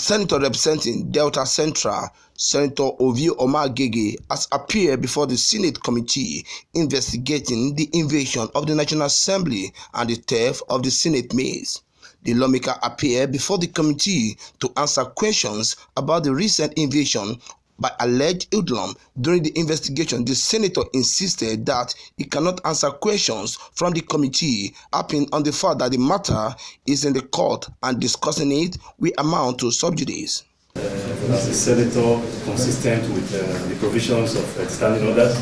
Senator representing Delta Central, Senator Ovio Omagege, has appeared before the Senate committee investigating the invasion of the National Assembly and the theft of the Senate maize. The lawmaker appeared before the committee to answer questions about the recent invasion by alleged hoodlum. During the investigation, the senator insisted that he cannot answer questions from the committee, harping on the fact that the matter is in the court and discussing it will amount to subjudice. As a senator, consistent with the provisions of standing orders,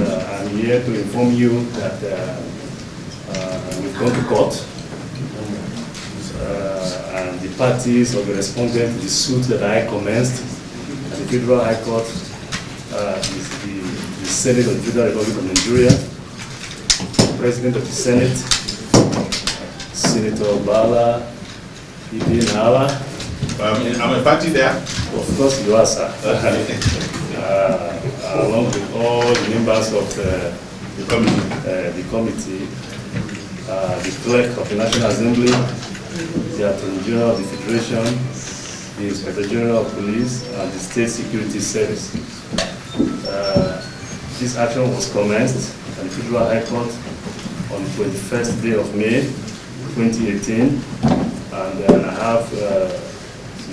I'm here to inform you that we've gone to court, and the parties of the respondent to the suit that I commenced at the Federal High Court is the Senate of the Federal Republic of Nigeria, the President of the Senate, Senator Bala Ibn Hala. I'm a party there. Of course you are, sir. Along with all the members of the committee, the clerk of the National Assembly, the Attorney General of the Federation, the Inspector General of Police, and the State Security Service. This action was commenced at the Federal High Court on the 21st day of May 2018, and I have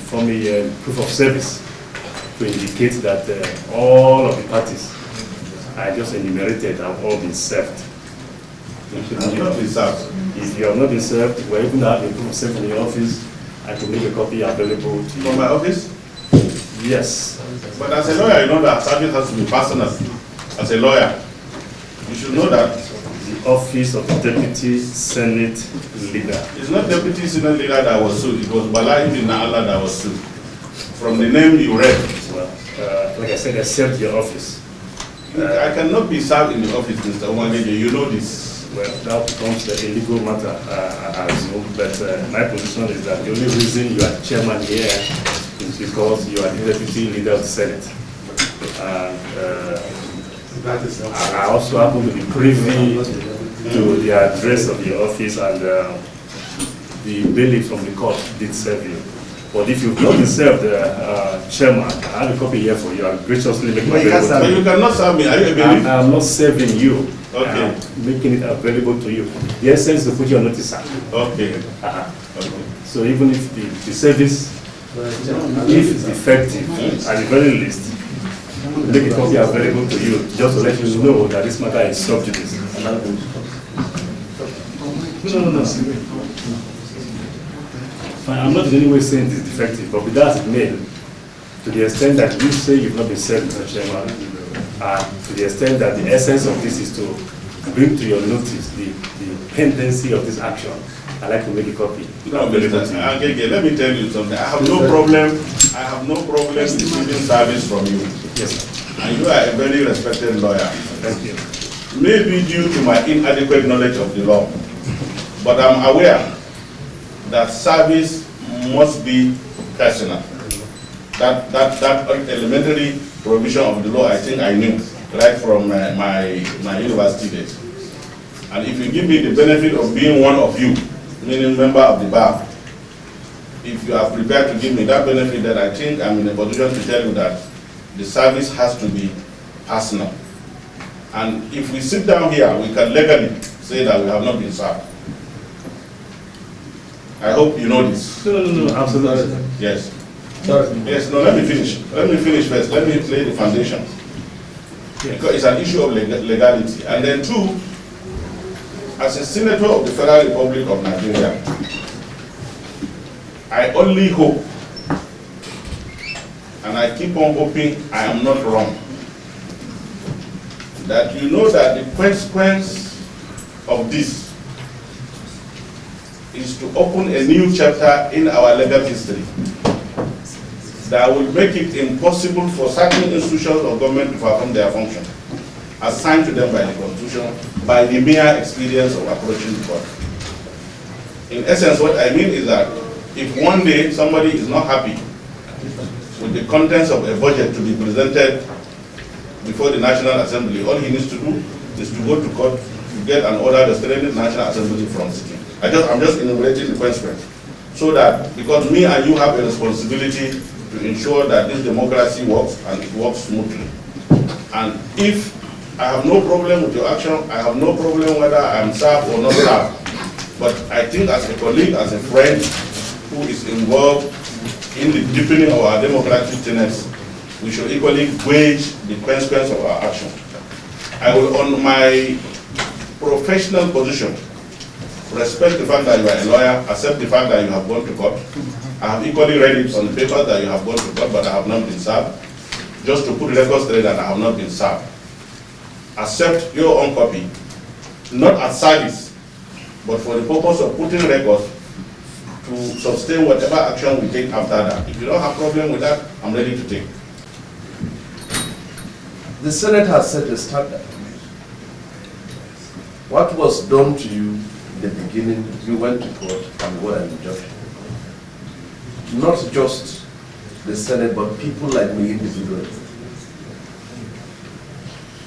for me proof of service to indicate that all of the parties I just enumerated have all been served. If you have not been served, we even have a proof of service in your office. I can make a copy available to you. from my office? Yes. But as a lawyer, you know that service has to be personal. As a lawyer, you should know that. The office of the Deputy Senate Leader. It's not Deputy Senate Leader that was sued, it was Bala Ibn Hala that was sued. From the name you read. Well, like I said, I served your office. I cannot be served in the office, Mr. Omagege, you know this. Well, that becomes a legal matter, I assume, but my position is that the only reason you are chairman here is because you are the Deputy Leader of the Senate. I also happen to be privy to the address of the office, and the bailiff from the court did serve you. But if you've not been served, chairman, I have a copy here for you. I'll graciously make it available. But you cannot serve me, are you a bailiff? I'm not serving you. Okay. I'm making it available to you. The essence is to put you on notice, sir. Okay. Okay. So even if the service, if it's effective, at the very least, make a copy available to you, just to let you know that this matter is subjudice. No. I'm not in any way saying it is defective, but with that it may, to the extent that you say you've not been served, Mr. Chairman, to the extent that the essence of this is to bring to your notice the pendency of this action, I'd like to make a copy. No, Mr. Let me tell you something. I have no problem receiving service from you. Yes, sir. And you are a very respected lawyer. Thank you. Maybe due to my inadequate knowledge of the law, but I'm aware that service must be personal. That elementary provision of the law, I think I knew right from my university days. And if you give me the benefit of being one of you, meaning member of the bar, if you are prepared to give me that benefit, then I think I'm in a position to tell you that the service has to be personal. And if we sit down here, we can legally say that we have not been served. I hope you know this. No, absolutely. Yes. Sorry. Yes, no, let me finish. Let me finish first. Let me lay the foundation. Because it's an issue of legality. And then two, as a senator of the Federal Republic of Nigeria, I only hope, and I keep on hoping I am not wrong, that you know that the consequence of this is to open a new chapter in our legal history that will make it impossible for certain institutions of government to perform their function assigned to them by the Constitution by the mere experience of approaching the court. In essence, what I mean is that if one day somebody is not happy with the contents of a budget to be presented before the National Assembly, all he needs to do is to go to court to get an order restraining the National Assembly from sitting. I'm just enumerating the consequence. so that, because me and you have a responsibility to ensure that this democracy works and it works smoothly. And if I have no problem with your action, I have no problem whether I am served or not served. But I think as a colleague, as a friend who is involved in the deepening of our democratic tenets, we should equally gauge the consequence of our action. I will, on my professional position, respect the fact that you are a lawyer, accept the fact that you have gone to court. I have equally read it on the paper that you have gone to court, but I have not been served. Just to put records straight that I have not been served. Accept your own copy, not as service, but for the purpose of putting records to sustain whatever action we take after that. If you don't have problem with that, I'm ready to take. The Senate has set a standard. What was done to you in the beginning, you went to court and got an injunction. Not just the Senate, but people like me individually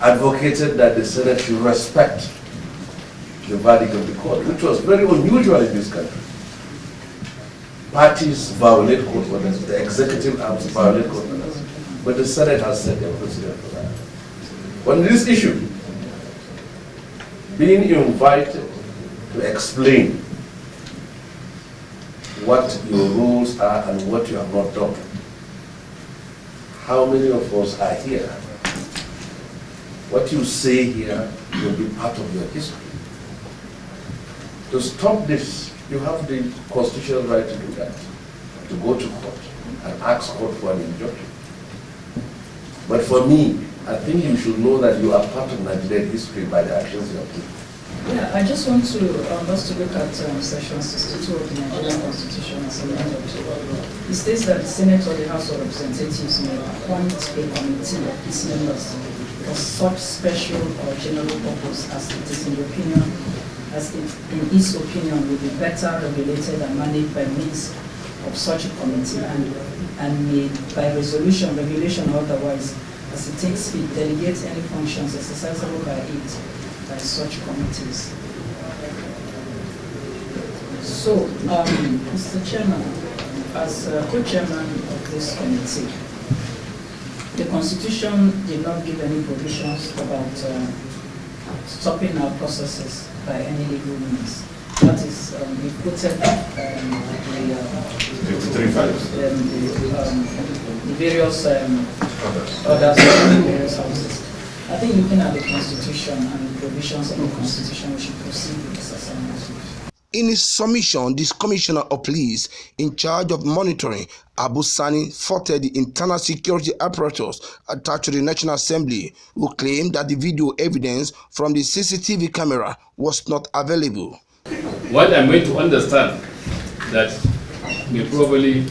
advocated that the Senate should respect the verdict of the court, which was very unusual in this country. Parties violate court orders, the executive arms violate court orders, but the Senate has set a precedent for that. On this issue, being invited to explain what your rules are and what you have not done, how many of us are here? What you say here will be part of your history. To stop this, you have the constitutional right to do that, to go to court and ask court for an injunction. But for me, I think you should know that you are part of Nigerian history by the actions you have taken. Yeah, I just want to us to look at section 62 of the Nigerian Constitution as an end of it. It states that the Senate or the House of Representatives may appoint a committee of its members for such special or general purpose as it is in the opinion, as it in its opinion will be better regulated and managed by means of such a committee and may by resolution, regulation or otherwise, as it takes fit, delegate any functions exercisable by it by such committees. So, Mr. Chairman, as co-chairman of this committee, the Constitution did not give any provisions about stopping our processes by any legal means. That is, we quoted the various orders of the various houses. I think looking at the Constitution and the provisions of the Constitution, we should proceed with this assignment. In his submission, this Commissioner of Police in charge of monitoring, Abu Sani, faulted the internal security apparatus attached to the National Assembly, who claimed that the video evidence from the CCTV camera was not available. What I'm going to understand that may probably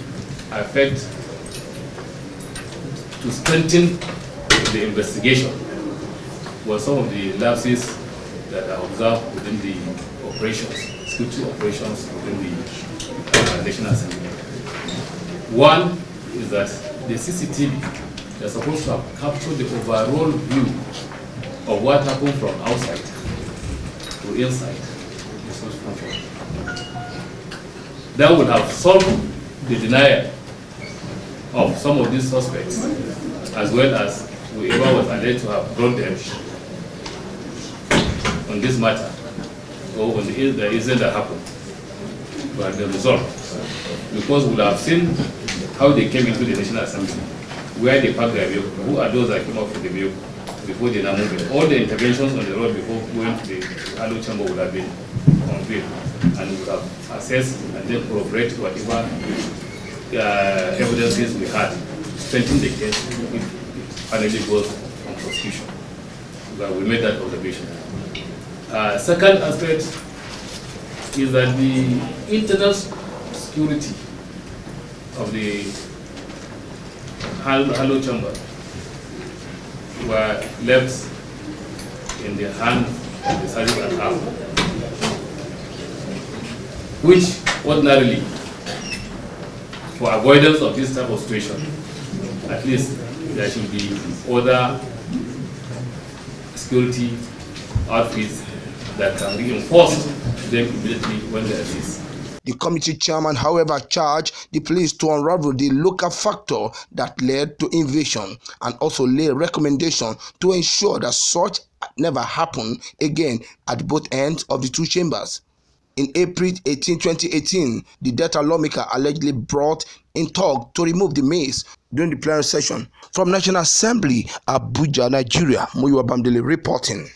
affect to strengthen the investigation was some of the lapses that are observed within the operations, security operations within the National Assembly. One is that the CCTV is supposed to have captured the overall view of what happened from outside to inside the source function. That would have solved the denial of some of these suspects, as well as whoever was alleged to have brought them on this matter, or on the incident that happened, to have been resolved. Because we will have seen how they came into the National Assembly, where they parked their vehicle, who are those that came up with the vehicle before they now moved it. All the interventions on the road before going to the Hello Chamber would have been on video, and we would have assessed and then corroborate whatever evidences we had to strengthen the case if it finally goes on prosecution. But we made that observation. Second aspect is that the internal security of the Hello Chamber were left in the hands of the sergeant at arms, which ordinarily, for avoidance of this type of situation, at least there should be other security outfits that can be enforced them immediately when there is. The committee chairman, however, charged the police to unravel the local factor that led to invasion and also lay recommendation to ensure that such never happen again at both ends of the two chambers. In April 18, 2018, the Delta lawmaker allegedly brought in talk to remove the mace during the plenary session. From National Assembly, Abuja, Nigeria, Muyiwa Bamdele reporting.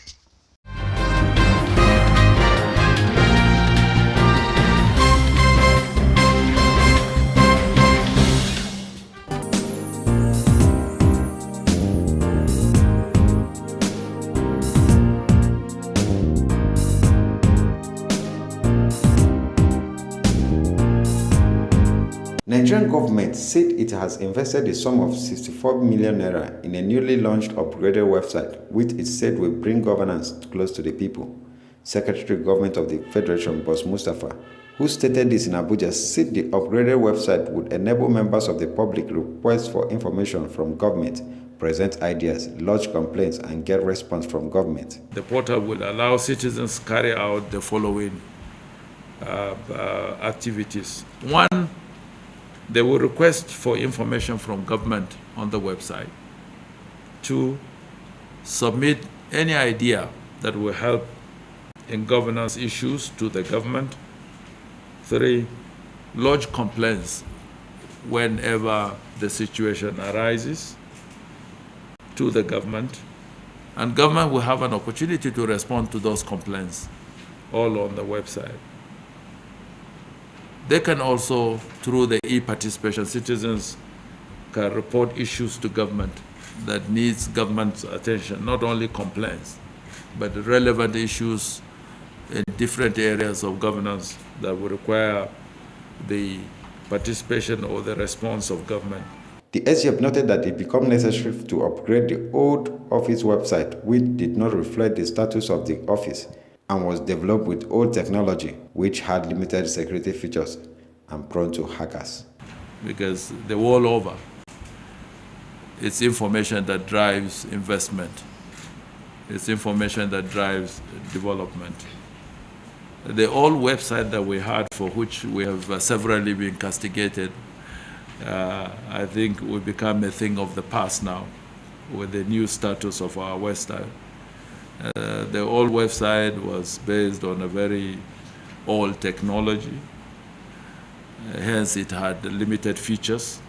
Nigerian government said it has invested a sum of 64 million naira in a newly launched upgraded website, which it said will bring governance close to the people. Secretary of Government of the Federation, Boss Mustafa, who stated this in Abuja, said the upgraded website would enable members of the public request for information from government, present ideas, lodge complaints, and get response from government. The portal will allow citizens to carry out the following activities. One, they will request for information from government on the website. 2, submit any idea that will help in governance issues to the government. 3, lodge complaints whenever the situation arises to the government. And government will have an opportunity to respond to those complaints all on the website. They can also, through the e-participation, citizens can report issues to government that needs government's attention, not only complaints, but relevant issues in different areas of governance that will require the participation or the response of government. The SGF noted that it became necessary to upgrade the old office website, which did not reflect the status of the office, and was developed with old technology, which had limited security features and prone to hackers. Because the world over, it's information that drives investment. It's information that drives development. The old website that we had, for which we have severally been castigated, I think will become a thing of the past now with the new status of our website. The old website was based on a very old technology. Hence, it had limited features.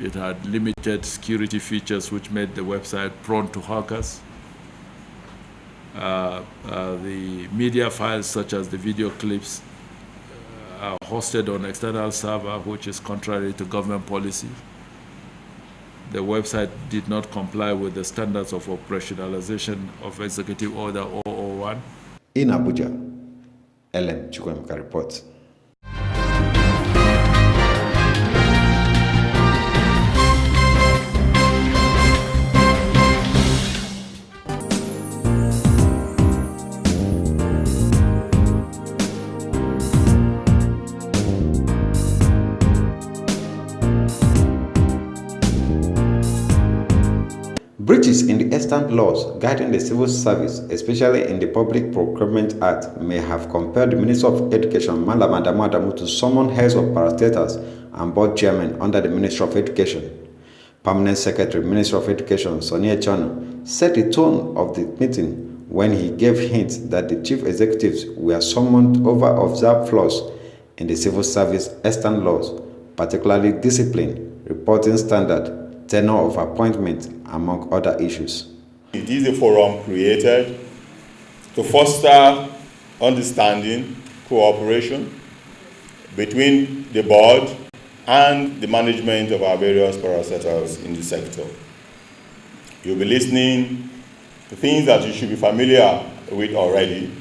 It had limited security features, which made the website prone to hackers. The media files, such as the video clips, are hosted on external server, which is contrary to government policy. The website did not comply with the standards of operationalization of Executive Order 001. In Abuja, Ellen Chukwemeka reports. Breaches in the extant laws guiding the civil service, especially in the Public Procurement Act, may have compelled the Minister of Education, Malam Adamu Adamu, to summon heads of parastatals and board chairmen under the Ministry of Education. Permanent Secretary, Ministry of Education, Sonny Echano, set the tone of the meeting when he gave hints that the chief executives were summoned over observed flaws in the civil service extant laws, particularly discipline, reporting standard, tenure of appointment, among other issues. It is a forum created to foster understanding, cooperation between the board and the management of our various parastatals in the sector. You'll be listening to things that you should be familiar with already,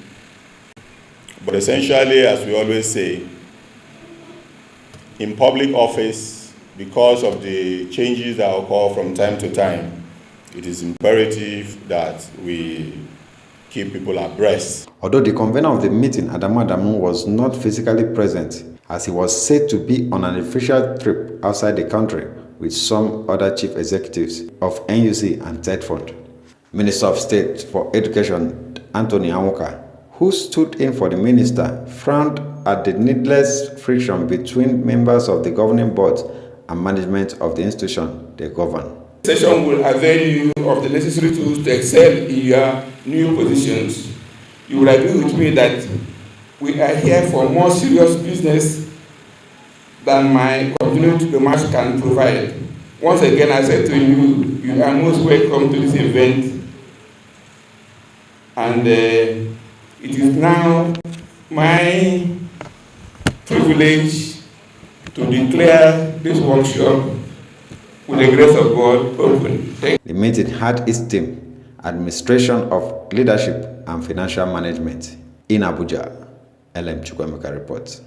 but essentially, as we always say, in public office, because of the changes that occur from time to time, it is imperative that we keep people abreast. Although the convener of the meeting, Adamu Adamu, was not physically present, as he was said to be on an official trip outside the country with some other chief executives of NUC and TED Fund. Minister of State for Education, Anthony Anwoka, who stood in for the minister, frowned at the needless friction between members of the governing board and management of the institution they govern. The session will avail you of the necessary tools to excel in your new positions. You will agree with me that we are here for more serious business than my continued remarks can provide. Once again, I said to you, you are most welcome to this event. And it is now my privilege to declare this workshop with the grace of God open. The meeting had its theme, Administration of Leadership and Financial Management. In Abuja, LM Chukwemeka reports.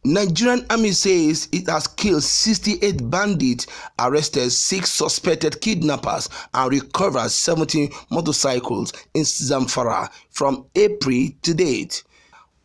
Nigerian Army says it has killed 68 bandits, arrested 6 suspected kidnappers, and recovered 17 motorcycles in Zamfara from April to date.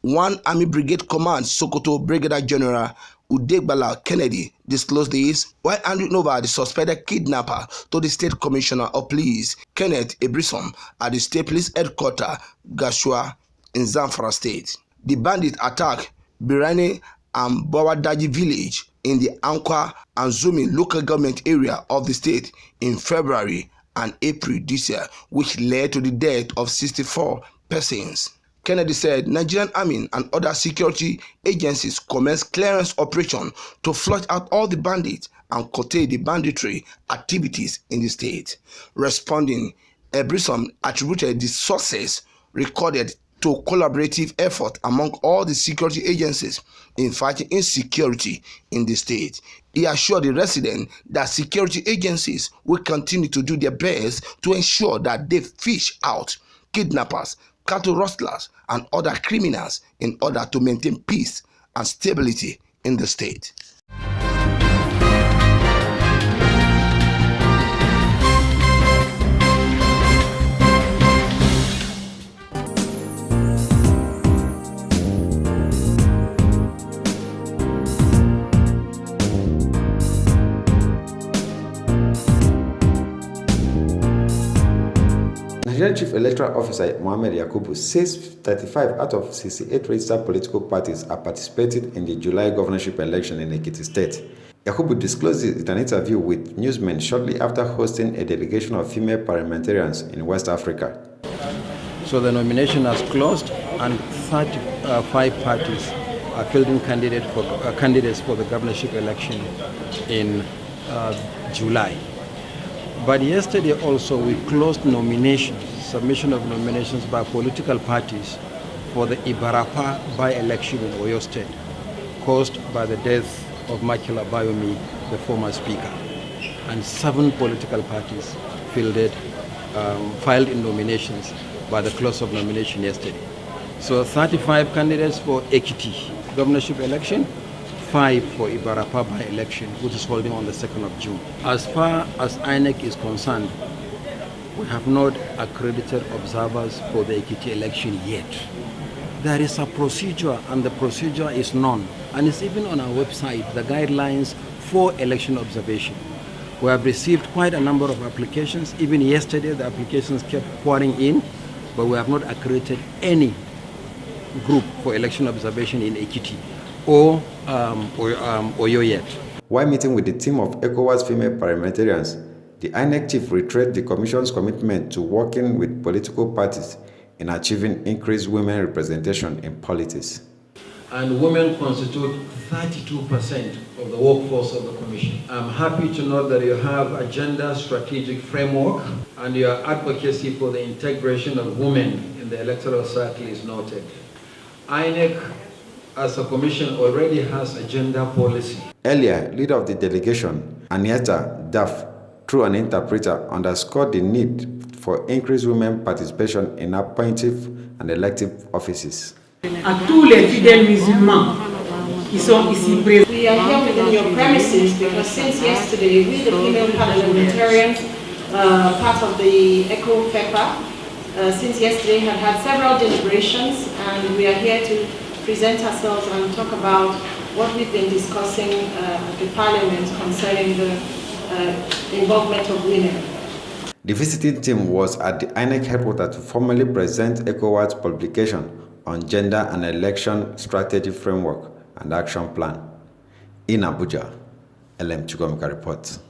One Army Brigade Command Sokoto Brigadier General Udegbala Kennedy disclosed this while handing over the suspected kidnapper to the State Commissioner of Police, Kenneth Ebrisom, at the State Police Headquarters, Gashua, in Zamfara State. The bandit attacked Birane and Bawadaji village in the Ankwa and Zumi local government area of the state in February and April this year, which led to the death of 64 persons. Kennedy said Nigerian Army and other security agencies commenced clearance operation to flush out all the bandits and curtail the banditry activities in the state. Responding, Ebrisom attributed the success recorded to collaborative effort among all the security agencies in fighting insecurity in the state. He assured the residents that security agencies will continue to do their best to ensure that they fish out kidnappers, cattle rustlers, and other criminals in order to maintain peace and stability in the state. Nigerian Chief Electoral Officer Mohammed Yakubu says 35 out of 68 registered political parties are participating in the July governorship election in Ekiti State. Yakubu disclosed it in an interview with newsmen shortly after hosting a delegation of female parliamentarians in West Africa. So the nomination has closed and 35 parties are fielding candidates for the governorship election in July. But yesterday also we closed nominations, submission of nominations by political parties for the Ibarapa by-election in Oyo State, caused by the death of Makila Bayomi, the former speaker. And 7 political parties filed in nominations by the close of nomination yesterday. So 35 candidates for Ekiti governorship election, 5 for Ibarapa by-election, which is holding on the 2nd of June. As far as INEC is concerned, we have not accredited observers for the Ekiti election yet. There is a procedure, and the procedure is known, and it's even on our website, the guidelines for election observation. We have received quite a number of applications. Even yesterday, the applications kept pouring in, but we have not accredited any group for election observation in Ekiti or Oyo yet. While meeting with the team of ECOWAS female parliamentarians, the INEC chief reiterated the Commission's commitment to working with political parties in achieving increased women representation in politics. And women constitute 32% of the workforce of the Commission. I'm happy to note that you have a gender strategic framework, and your advocacy for the integration of women in the electoral circle is noted. INEC, as a commission, already has a gender policy. Earlier, leader of the delegation, Anieta Duff, through an interpreter, underscored the need for increased women participation in appointive and elective offices. À tous les fidèles musulmans qui sont ici présents. We are here within your premises because since yesterday, we, the female parliamentarians, part of the ECO FEPA. Since yesterday had had several deliberations, and we are here to present ourselves and talk about what we've been discussing at the Parliament concerning the involvement of women. The visiting team was at the INEC headquarters to formally present ECOWAS's publication on Gender and Election Strategy Framework and Action Plan. In Abuja, LM Chugomika reports.